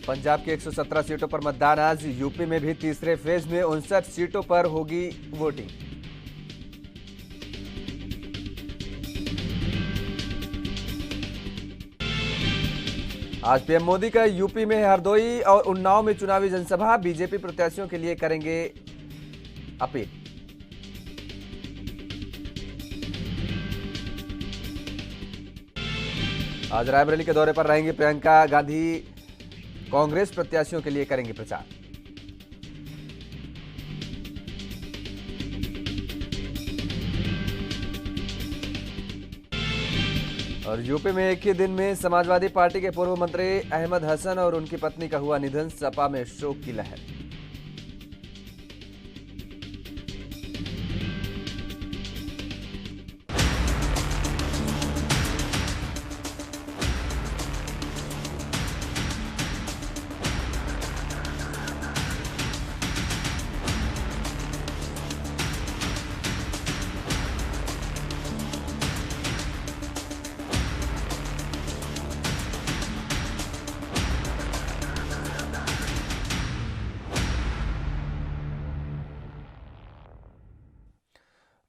पंजाब की 117 सीटों पर मतदान आज। यूपी में भी तीसरे फेज में 59 सीटों पर होगी वोटिंग। आज पीएम मोदी का यूपी में हरदोई और उन्नाव में चुनावी जनसभा। बीजेपी प्रत्याशियों के लिए करेंगे अपील। आज रायबरेली के दौरे पर रहेंगे प्रियंका गांधी। कांग्रेस प्रत्याशियों के लिए करेंगे प्रचार। और यूपी में एक ही दिन में समाजवादी पार्टी के पूर्व मंत्री अहमद हसन और उनकी पत्नी का हुआ निधन। सपा में शोक की लहर।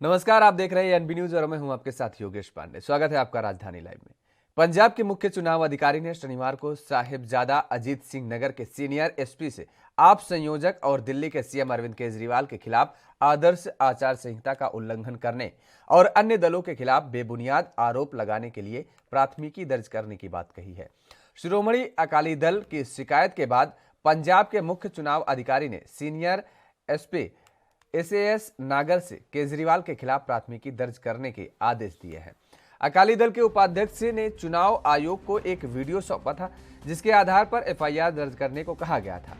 नमस्कार, आप देख रहे हैं एनबी न्यूज और मैं हूं आपके साथ योगेश पांडे। स्वागत है आपका राजधानी लाइव में। पंजाब के मुख्य चुनाव अधिकारी ने शनिवार को साहिबजादा अजीत सिंह नगर के सीनियर एसपी से आप संयोजक और दिल्ली के सीएम अरविंद केजरीवाल के खिलाफ आदर्श आचार संहिता का उल्लंघन करने और अन्य दलों के खिलाफ बेबुनियाद आरोप लगाने के लिए प्राथमिकी दर्ज करने की बात कही है। शिरोमणि अकाली दल की शिकायत के बाद पंजाब के मुख्य चुनाव अधिकारी ने सीनियर एसपी SAS नागर से केजरीवाल के खिलाफ प्राथमिकी दर्ज करने के आदेश दिए हैं। अकाली दल के उपाध्यक्ष ने चुनाव आयोग को एक वीडियो सौंपा था, जिसके आधार पर FIR दर्ज करने को कहा गया था।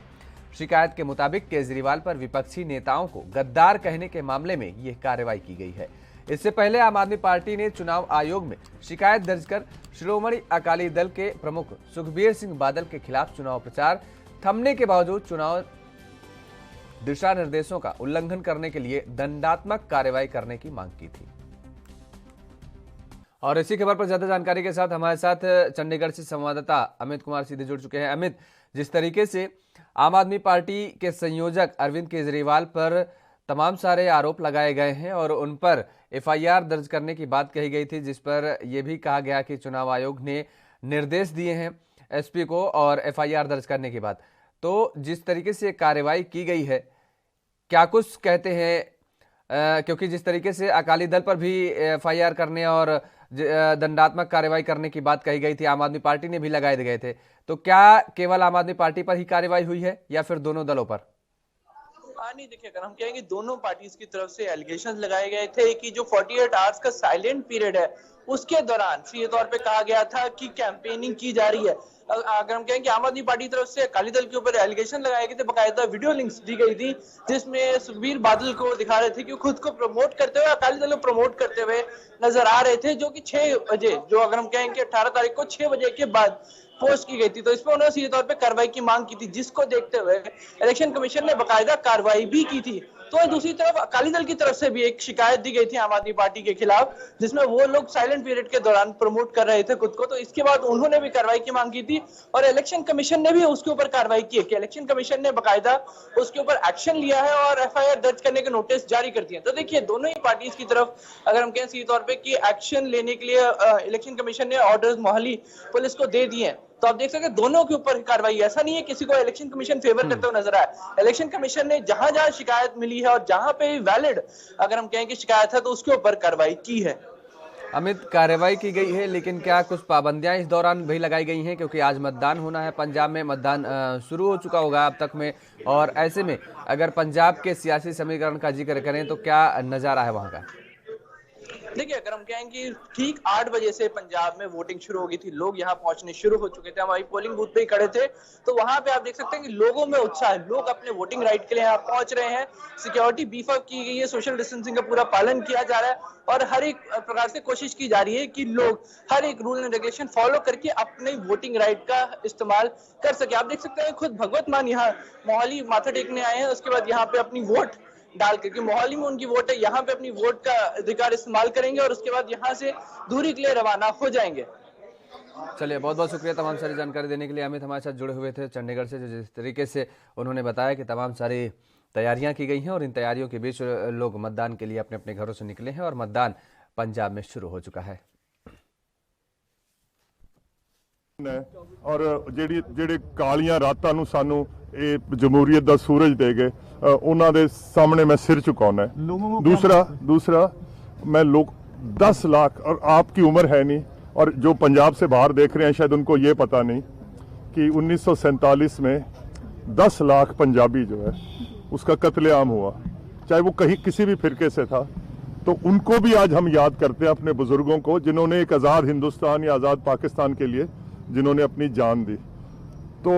शिकायत के मुताबिक केजरीवाल पर विपक्षी नेताओं को गद्दार कहने के मामले में यह कार्रवाई की गई है। इससे पहले आम आदमी पार्टी ने चुनाव आयोग में शिकायत दर्ज कर शिरोमणि अकाली दल के प्रमुख सुखबीर सिंह बादल के खिलाफ चुनाव प्रचार थमने के बावजूद चुनाव दिशा निर्देशों का उल्लंघन करने के लिए दंडात्मक कार्रवाई करने की मांग की थी। और इसी खबर पर ज्यादा जानकारी के साथ हमारे साथ चंडीगढ़ से संवाददाता अमित कुमार सीधे जुड़ चुके हैं। अमित, जिस तरीके से आम आदमी पार्टी के संयोजक अरविंद केजरीवाल पर तमाम सारे आरोप लगाए गए हैं और उन पर FIR दर्ज करने की बात कही गई थी, जिस पर यह भी कहा गया कि चुनाव आयोग ने निर्देश दिए हैं SP को और FIR दर्ज करने की बात, तो जिस तरीके से कार्रवाई की गई है, क्या कुछ कहते हैं? क्योंकि जिस तरीके से अकाली दल पर भी FIR करने और दंडात्मक कार्रवाई करने की बात कही गई थी, आम आदमी पार्टी ने भी लगाए गए थे, तो क्या केवल आम आदमी पार्टी पर ही कार्रवाई हुई है या फिर दोनों दलों पर? नहीं, देखिए, अगर हम कहेंगे दोनों पार्टीज की तरफ से एलिगेशंस लगाए गए थे कि जो 48 आवर्स का साइलेंट पीरियड है उसके दौरान सीधे तौर पे कहा गया था कि कैंपेनिंग की जा रही है। अगर हम कहें कि आम आदमी पार्टी की तरफ से अकाली दल के ऊपर एलिगेशन लगाए गए थे, बकायदा वीडियो लिंक्स दी गई थी जिसमें सुखबीर बादल को दिखा रहे थे कि खुद को प्रमोट करते हुए, अकाली दल को प्रमोट करते हुए नजर आ रहे थे, जो कि 6 बजे, जो अगर हम कहें कि 18 तारीख को 6 बजे के बाद पोस्ट की गई थी। तो इस पर उन्होंने सीधे तौर पे कार्रवाई की मांग की थी, जिसको देखते हुए इलेक्शन कमीशन ने बकायदा कार्रवाई भी की थी। तो दूसरी तरफ अकाली दल की तरफ से भी एक शिकायत दी गई थी आम आदमी पार्टी के खिलाफ, जिसमें वो लोग साइलेंट पीरियड के दौरान प्रमोट कर रहे थे खुद को। तो इसके बाद उन्होंने भी कार्रवाई की मांग की थी और इलेक्शन कमीशन ने भी उसके ऊपर कार्रवाई की है कि इलेक्शन कमीशन ने बकायदा उसके ऊपर एक्शन लिया है और FIR दर्ज करने के नोटिस जारी कर दिए। तो देखिए, दोनों ही पार्टीज की तरफ अगर हम कहें सीधे तौर पर कि एक्शन लेने के लिए इलेक्शन कमीशन ने ऑर्डर्स मोहाली पुलिस को दे दिए हैं। तो आप देख सकते हैं दोनों के ऊपर कार्रवाई, ऐसा नहीं है किसी को इलेक्शन कमीशन फेवर करते हुए नजर आया। इलेक्शन कमीशन ने जहां जहां शिकायत मिली है और जहां पे वैलिड अगर हम कहें कि शिकायत है तो उसके ऊपर कार्रवाई की है। अमित, कार्रवाई की गई है, लेकिन क्या कुछ पाबंदियां इस दौरान भी लगाई गई हैं? क्योंकि आज मतदान होना है, पंजाब में मतदान शुरू हो चुका होगा अब तक में, और ऐसे में अगर पंजाब के सियासी समीकरण का जिक्र करें तो क्या नजारा है वहां का? देखिए, अगर हम कहें कि ठीक 8 बजे से पंजाब में वोटिंग शुरू हो गई थी, लोग यहाँ पहुंचने शुरू हो चुके थे। हमारी पोलिंग बूथ पे ही खड़े थे, तो वहां पे आप देख सकते हैं कि लोगों में उत्साह है, लोग अपने वोटिंग राइट के लिए यहाँ पहुंच रहे हैं। सिक्योरिटी बीफ अप की गई है, सोशल डिस्टेंसिंग का पूरा पालन किया जा रहा है और हर एक प्रकार से कोशिश की जा रही है कि लोग हर एक रूल एंड रेगुलेशन फॉलो करके अपने वोटिंग राइट का इस्तेमाल कर सके। आप देख सकते हैं खुद भगवत मान यहाँ मोहाली माथा टेकने आए हैं, उसके बाद यहाँ पे अपनी वोट डाल करके, मोहाली में उनकी वोट है, यहाँ पे अपनी वोट का अधिकार इस्तेमाल करेंगे और उसके बाद यहाँ से दूरी के लिए रवाना हो जाएंगे। चलिए, बहुत बहुत शुक्रिया तमाम सारी जानकारी देने के लिए। अमित हमारे साथ जुड़े हुए थे चंडीगढ़ से, जो जिस तरीके से उन्होंने बताया कि तमाम सारी तैयारियां की गई हैं और इन तैयारियों के बीच लोग मतदान के लिए अपने अपने घरों से निकले हैं और मतदान पंजाब में शुरू हो चुका है। ਔਰ ਜਿਹੜੇ ਕਾਲੀਆਂ ਰਾਤਾਂ ਨੂੰ ਸਾਨੂੰ ਇਹ ਜਮਹੂਰੀਅਤ ਦਾ ਸੂਰਜ ਦੇ ਗਏ, ਉਹਨਾਂ ਦੇ ਸਾਹਮਣੇ मैं सिर झुकाना है। दूसरा मैं लोग 10 लाख, और आपकी उम्र है नहीं, और जो पंजाब से बाहर देख रहे हैं शायद उनको ये पता नहीं कि 1947 में 10 लाख पंजाबी जो है उसका कत्लेआम हुआ, चाहे वो कहीं किसी भी फिरके से था। तो उनको भी आज हम याद करते हैं, अपने बुजुर्गों को, जिन्होंने एक आज़ाद हिंदुस्तान या आज़ाद पाकिस्तान के लिए जिन्होंने अपनी जान दी। तो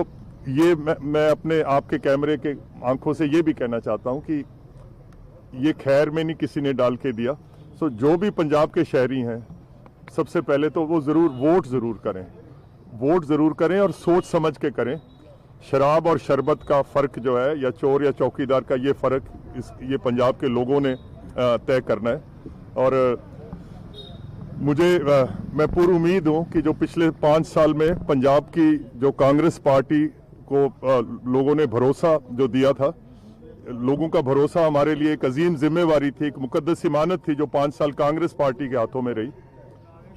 ये मैं अपने आपके कैमरे के आंखों से ये भी कहना चाहता हूँ कि ये खैर में नहीं किसी ने डाल के दिया। सो जो भी पंजाब के शहरी हैं, सबसे पहले तो वो वोट ज़रूर करें और सोच समझ के करें। शराब और शरबत का फ़र्क जो है, या चोर या चौकीदार का ये फ़र्क, ये पंजाब के लोगों ने तय करना है। और मैं पूरी उम्मीद हूँ कि जो पिछले 5 साल में पंजाब की जो कांग्रेस पार्टी को लोगों ने भरोसा जो दिया था, लोगों का भरोसा हमारे लिए एक अजीम जिम्मेवारी थी, एक मुकद्दस इमानत थी जो 5 साल कांग्रेस पार्टी के हाथों में रही।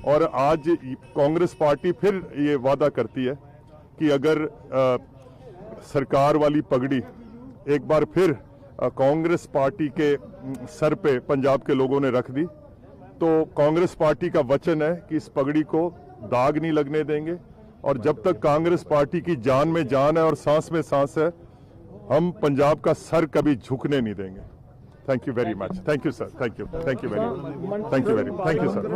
और आज कांग्रेस पार्टी फिर ये वादा करती है कि अगर सरकार वाली पगड़ी एक बार फिर कांग्रेस पार्टी के सर पे पंजाब के लोगों ने रख दी, तो कांग्रेस पार्टी का वचन है कि इस पगड़ी को दाग नहीं लगने देंगे। और जब तक कांग्रेस पार्टी की जान में जान है और सांस में सांस है, हम पंजाब का सर कभी झुकने नहीं देंगे। Thank you very much. Thank you sir. Thank you very much. Thank you sir.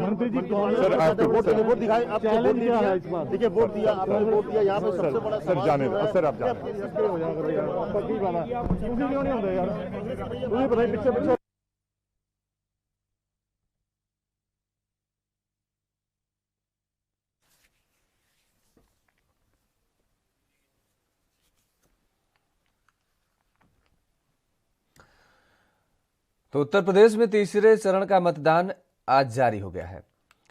मंत्री जी, सर आपके वोट दिखाए, आपने वोट दिया है इस बार। देखिए, वोट दिया, आपने वोट दिया, यहाँ पे सबसे बड़ा सर जाने दो, सर आप जाने दो। क्यों नहीं होता यार, मुझे बताइए पीछे तो उत्तर प्रदेश में तीसरे चरण का मतदान आज जारी हो गया है।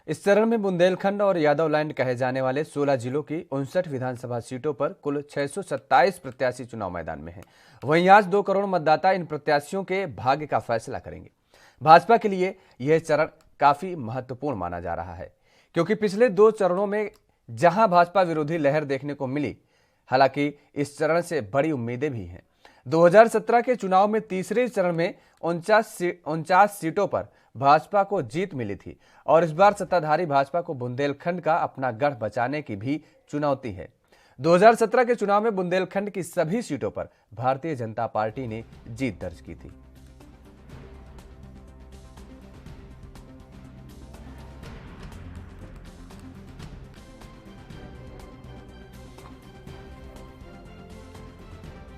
इस चरण में बुंदेलखंड और यादवलैंड कहे जाने वाले 16 जिलों की 59 विधानसभा सीटों पर कुल 627 प्रत्याशी चुनाव मैदान में हैं। वहीं आज 2 करोड़ मतदाता इन प्रत्याशियों के भाग्य का फैसला करेंगे। भाजपा के लिए यह चरण काफी महत्वपूर्ण माना जा रहा है, क्योंकि पिछले 2 चरणों में जहां भाजपा विरोधी लहर देखने को मिली, हालांकि इस चरण से बड़ी उम्मीदें भी हैं। 2017 के चुनाव में तीसरे चरण में 49 सीटों पर भाजपा को जीत मिली थी और इस बार सत्ताधारी भाजपा को बुंदेलखंड का अपना गढ़ बचाने की भी चुनौती है। 2017 के चुनाव में बुंदेलखंड की सभी सीटों पर भारतीय जनता पार्टी ने जीत दर्ज की थी।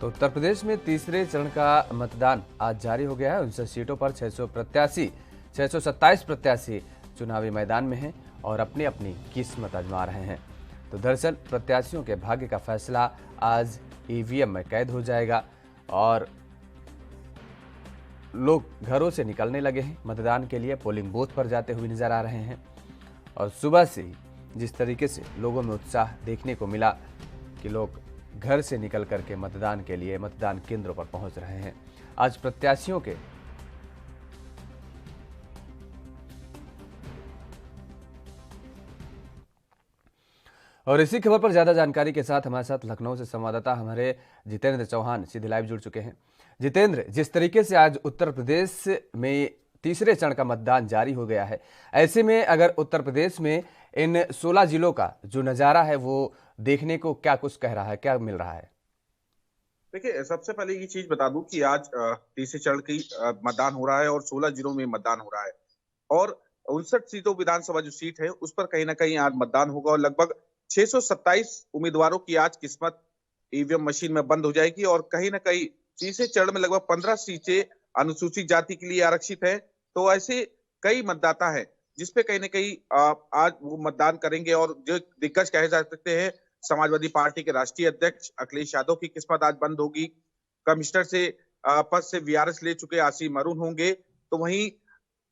तो उत्तर प्रदेश में तीसरे चरण का मतदान आज जारी हो गया है। 59 सीटों पर 627 प्रत्याशी चुनावी मैदान में हैं और अपनी अपनी किस्मत आजमा रहे हैं। तो दरअसल प्रत्याशियों के भाग्य का फैसला आज ईवीएम में कैद हो जाएगा और लोग घरों से निकलने लगे हैं, मतदान के लिए पोलिंग बूथ पर जाते हुए नजर आ रहे हैं। और सुबह से ही जिस तरीके से लोगों में उत्साह देखने को मिला कि लोग घर से निकल करके मतदान के लिए मतदान केंद्रों पर पहुंच रहे हैं। आज प्रत्याशियों के और इसी खबर पर ज्यादा जानकारी के साथ हमारे साथ लखनऊ से संवाददाता हमारे जितेंद्र चौहान सीधे लाइव जुड़ चुके हैं। जितेंद्र, जिस तरीके से आज उत्तर प्रदेश में तीसरे चरण का मतदान जारी हो गया है, ऐसे में अगर उत्तर प्रदेश में इन 16 जिलों का जो नजारा है वो देखने को क्या कुछ कह रहा है, क्या मिल रहा है? देखिए, सबसे पहले ये चीज बता दूं कि आज तीसरे चरण की मतदान हो रहा है और 16 जिलों में मतदान हो रहा है और 59 सीटों विधानसभा जो सीट है उस पर कहीं ना कहीं आज मतदान होगा और लगभग 627 उम्मीदवारों की आज किस्मत ईवीएम मशीन में बंद हो जाएगी और कहीं ना कहीं तीसरे चरण में लगभग 15 सीटें अनुसूचित जाति के लिए आरक्षित है। तो ऐसे कई मतदाता हैं जिसपे कहीं ना कहीं आज वो मतदान करेंगे और जो दिग्गज कहे जा सकते हैं, समाजवादी पार्टी के राष्ट्रीय अध्यक्ष अखिलेश यादव की किस्मत आज बंद होगी। कमिश्नर से पद से वीआरएस ले चुके आसिम अरुण होंगे। तो वहीं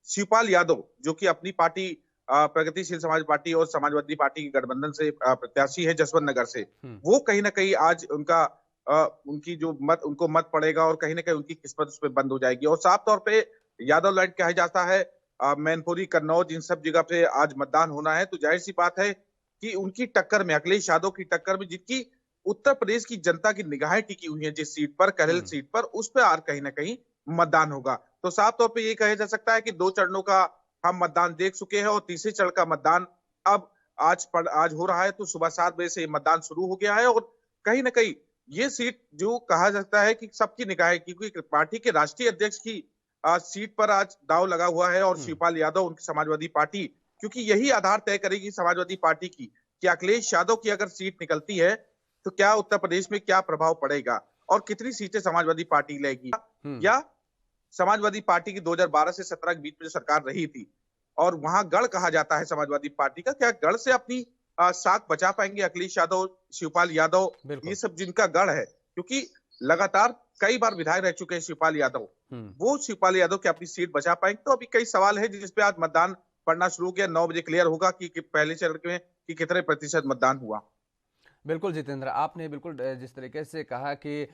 शिवपाल यादव जो कि अपनी पार्टी प्रगतिशील समाज पार्टी और समाजवादी पार्टी के गठबंधन से प्रत्याशी है जसवंत नगर से, वो कहीं ना कहीं आज उनकी जो उनको मत पड़ेगा और कहीं ना कहीं उनकी किस्मत उस पर बंद हो जाएगी। और साफ तौर पे यादव लाइट कहा जाता है, मैनपुरी, कन्नौज, इन सब जगह पे आज मतदान होना है, तो जाहिर सी बात है कि उनकी टक्कर में, अखिलेश यादव की टक्कर में, जिनकी उत्तर प्रदेश की जनता की निगाहें टिकी हुई है जिस सीट पर, करेल सीट पर, उस पर आज कहीं ना कहीं मतदान होगा। तो साफ तौर पे ये कहा जा सकता है कि 2 चरणों का हम मतदान देख चुके हैं और तीसरे चरण का मतदान अब आज हो रहा है। तो सुबह 7 बजे से मतदान शुरू हो गया है और कहीं ना कहीं ये सीट जो कहा जाता है कि सबकी निगाहें, क्योंकि पार्टी के राष्ट्रीय अध्यक्ष की सीट पर आज दांव लगा हुआ है और शिवपाल यादव, उनकी समाजवादी पार्टी, क्योंकि यही आधार तय करेगी समाजवादी पार्टी की कि अखिलेश यादव की अगर सीट निकलती है तो क्या उत्तर प्रदेश में क्या प्रभाव पड़ेगा और कितनी सीटें समाजवादी पार्टी लेगी, या समाजवादी पार्टी की 2012 से 17 के बीच में जो सरकार रही थी और वहां गढ़ कहा जाता है समाजवादी पार्टी का, क्या गढ़ से अपनी साख बचा पाएंगे अखिलेश यादव, शिवपाल यादव, ये सब जिनका गढ़ है, क्योंकि लगातार कई बार विधायक रह चुके हैं शिवपाल यादव, वो शिवपाल यादव की अपनी सीट बचा पाएंगे? तो अभी कई सवाल है जिसपे आज मतदान पड़ना शुरू हो गया। 9 बजे क्लियर होगा कि पहले चरण में कि कितने प्रतिशत मतदान हुआ। बिल्कुल जितेंद्र, आपने बिल्कुल जिस तरीके से कहा कि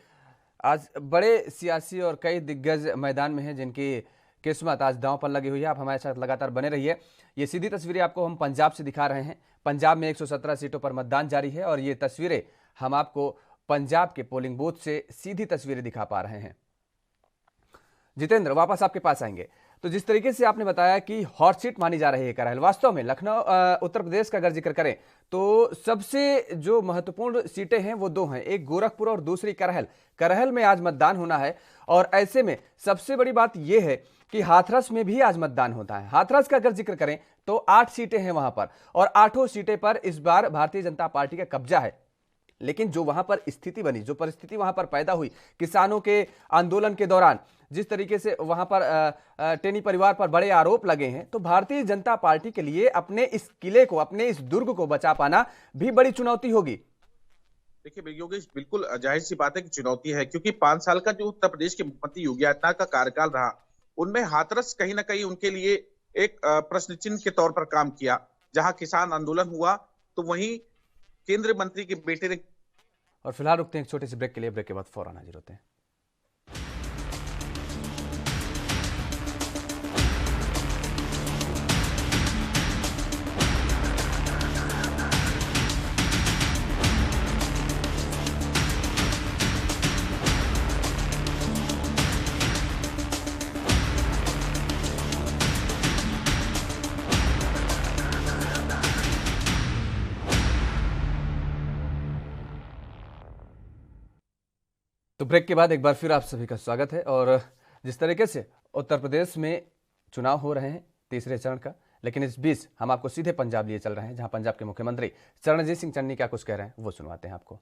आज बड़े सियासी और कई दिग्गज मैदान में हैं जिनकी किस्मत आज दांव पर लगी हुई है। आप हमारे साथ लगातार बने रहिए। ये सीधी तस्वीरें आपको हम पंजाब से दिखा रहे हैं। पंजाब में 117 सीटों पर मतदान जारी है और ये तस्वीरें हम आपको पंजाब के पोलिंग बूथ से सीधी तस्वीरें दिखा पा रहे हैं। जितेंद्र, वापस आपके पास आएंगे। तो जिस तरीके से आपने बताया कि हॉट सीट मानी जा रही है करहल, वास्तव में लखनऊ उत्तर प्रदेश का अगर जिक्र करें तो सबसे जो महत्वपूर्ण सीटें हैं वो 2 हैं, एक गोरखपुर और दूसरी करहल। करहल में आज मतदान होना है और ऐसे में सबसे बड़ी बात यह है कि हाथरस में भी आज मतदान होता है। हाथरस का अगर जिक्र करें तो 8 सीटें हैं वहां पर और 8 सीटें पर इस बार भारतीय जनता पार्टी का कब्जा है। लेकिन जो वहां पर स्थिति बनी, जो परिस्थिति वहां पर पैदा हुई किसानों के आंदोलन के दौरान, जिस तरीके से वहां पर टेनी परिवार पर बड़े आरोप लगे हैं, तो भारतीय जनता पार्टी के लिए अपने इस किले को, अपने इस दुर्ग को बचा पाना भी बड़ी चुनौती होगी। देखिए योगेश, बिल्कुल जाहिर सी बात है कि चुनौती है, क्योंकि 5 साल का जो उत्तर प्रदेश के मुख्यमंत्री योगी आदित्यनाथ का कार्यकाल रहा, उनमें हाथरस कहीं ना कहीं उनके लिए एक प्रश्न चिन्ह के तौर पर काम किया। जहां किसान आंदोलन हुआ तो वहीं केंद्रीय मंत्री के बेटे ने। और फिलहाल रुकते हैं एक छोटे से ब्रेक के लिए। ब्रेक के बाद फौरन हाजिर होते हैं। तो ब्रेक के बाद एक बार फिर आप सभी का स्वागत है। और जिस तरीके से उत्तर प्रदेश में चुनाव हो रहे हैं तीसरे चरण का, लेकिन इस बीच हम आपको सीधे पंजाब लिए चल रहे हैं, जहां पंजाब के मुख्यमंत्री चरणजीत सिंह चन्नी क्या कुछ कह रहे हैं वो सुनवाते हैं आपको।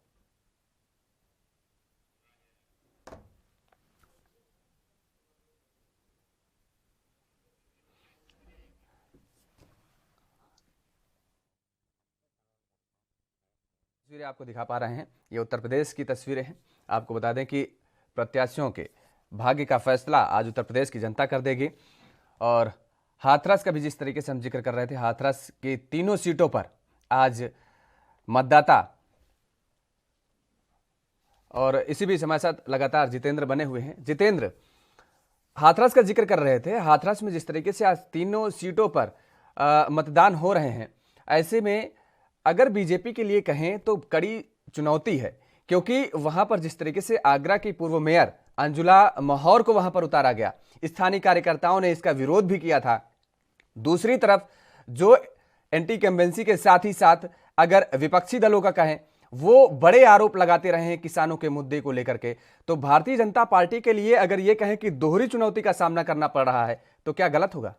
तस्वीरें आपको दिखा पा रहे हैं, ये उत्तर प्रदेश की तस्वीरें हैं। आपको बता दें कि प्रत्याशियों के भाग्य का फैसला आज उत्तर प्रदेश की जनता कर देगी। और हाथरस का भी जिस तरीके से हम जिक्र कर रहे थे, हाथरस की 3 सीटों पर आज मतदाता, और इसी बीच हमारे साथ लगातार जितेंद्र बने हुए हैं। जितेंद्र, हाथरस का जिक्र कर रहे थे, हाथरस में जिस तरीके से आज 3 सीटों पर मतदान हो रहे हैं, ऐसे में अगर बीजेपी के लिए कहें तो कड़ी चुनौती है, क्योंकि वहां पर जिस तरीके से आगरा की पूर्व मेयर अंजुला महौर को वहां पर उतारा गया, स्थानीय कार्यकर्ताओं ने इसका विरोध भी किया था। दूसरी तरफ जो एंटी कैम्पेंसी के साथ ही साथ अगर विपक्षी दलों का कहें, वो बड़े आरोप लगाते रहे हैं किसानों के मुद्दे को लेकर के, तो भारतीय जनता पार्टी के लिए अगर ये कहें कि दोहरी चुनौती का सामना करना पड़ रहा है तो क्या गलत होगा?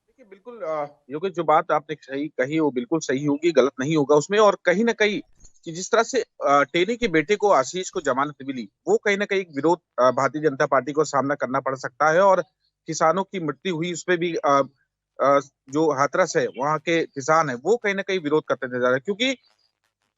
देखिए बिल्कुल योगेश, जो बात आपने सही कही वो बिल्कुल सही होगी, गलत नहीं होगा उसमें। और कहीं ना कहीं कि जिस तरह से टेनी के बेटे को, आशीष को जमानत मिली, वो कहीं ना कहीं विरोध भारतीय जनता पार्टी को सामना करना पड़ सकता है। और किसानों की मृत्यु हुई उसपे भी जो हाथरस है वहां के किसान है वो कहीं ना कहीं विरोध करते नजर आ रहे हैं, क्योंकि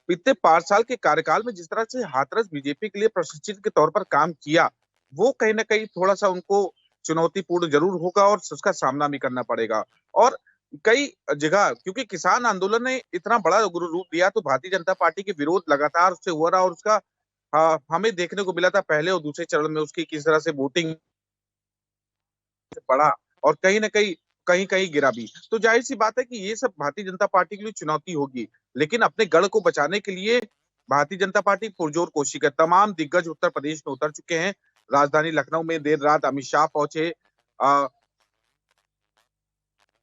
बीते 5 साल के कार्यकाल में जिस तरह से हाथरस बीजेपी के लिए प्रशिक्षित के तौर पर काम किया, वो कहीं ना कहीं थोड़ा सा उनको चुनौतीपूर्ण जरूर होगा और उसका सामना भी करना पड़ेगा। और कई जगह, क्योंकि किसान आंदोलन ने इतना बड़ा रूप दिया, तो भारतीय जनता पार्टी के विरोध लगातार उससे हुआ रहा, और उसका हमें देखने को मिला था पहले और दूसरे चरण में उसकी किस तरह से वोटिंग बढ़ा, और कहीं ना कहीं कहीं गिरा भी। तो जाहिर सी बात है कि ये सब भारतीय जनता पार्टी के लिए चुनौती होगी, लेकिन अपने गढ़ को बचाने के लिए भारतीय जनता पार्टी पुरजोर कोशिश कर, तमाम दिग्गज उत्तर प्रदेश में उतर चुके हैं। राजधानी लखनऊ में देर रात अमित शाह पहुंचे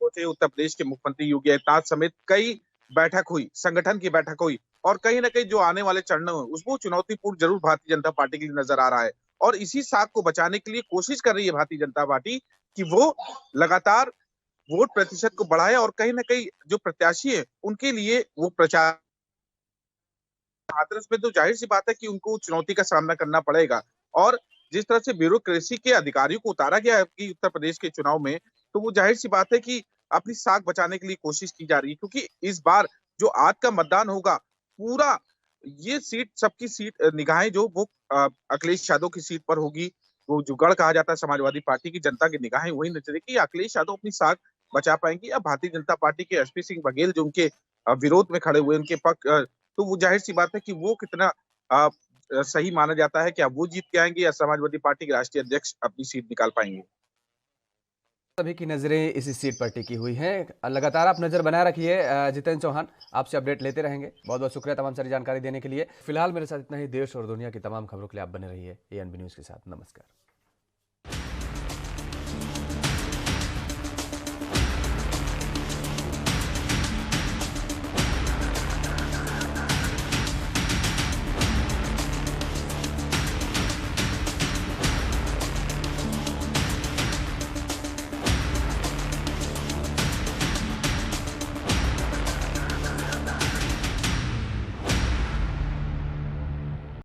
उत्तर प्रदेश के मुख्यमंत्री योगी आदित्यनाथ समेत कई बैठक हुई, संगठन की बैठक हुई, और कहीं ना कहीं जो आने वाले चरणों में उसको चुनौतीपूर्ण जरूर भारतीय जनता पार्टी के लिए नजर आ रहा है। और इसी साख को बचाने के लिए कोशिश कर रही है भारतीय जनता पार्टी कि वो लगातार वोट प्रतिशत को बढ़ाए, और कहीं ना कहीं जो प्रत्याशी है उनके लिए वो प्रचार। हाथरस में तो जाहिर सी बात है कि उनको चुनौती का सामना करना पड़ेगा, और जिस तरह से ब्यूरोक्रेसी के अधिकारियों को उतारा गया है कि उत्तर प्रदेश के चुनाव में, तो वो जाहिर सी बात है कि अपनी साख बचाने के लिए कोशिश की जा रही है, क्योंकि इस बार जो आज का मतदान होगा पूरा, ये सीट सबकी सीट निगाहें जो वो अखिलेश यादव की सीट पर होगी। वो जो गढ़ कहा जाता है समाजवादी पार्टी की, जनता की निगाहें वही नजरेगी, अखिलेश यादव अपनी साख बचा पाएंगे या भारतीय जनता पार्टी के एसपी सिंह बघेल जो उनके विरोध में खड़े हुए उनके पक्ष, तो वो जाहिर सी बात है कि वो कितना सही माना जाता है, क्या वो जीत के आएंगे या समाजवादी पार्टी के राष्ट्रीय अध्यक्ष अपनी सीट निकाल पाएंगे। सभी की नजरें इसी सीट पर टिकी हुई हैं। लगातार आप नजर बनाए रखिए। जितेंद्र चौहान, आपसे अपडेट लेते रहेंगे। बहुत बहुत शुक्रिया तमाम सारी जानकारी देने के लिए। फिलहाल मेरे साथ इतना ही। देश और दुनिया की तमाम खबरों के लिए आप बने रहिए एएनबी न्यूज़ के साथ। नमस्कार।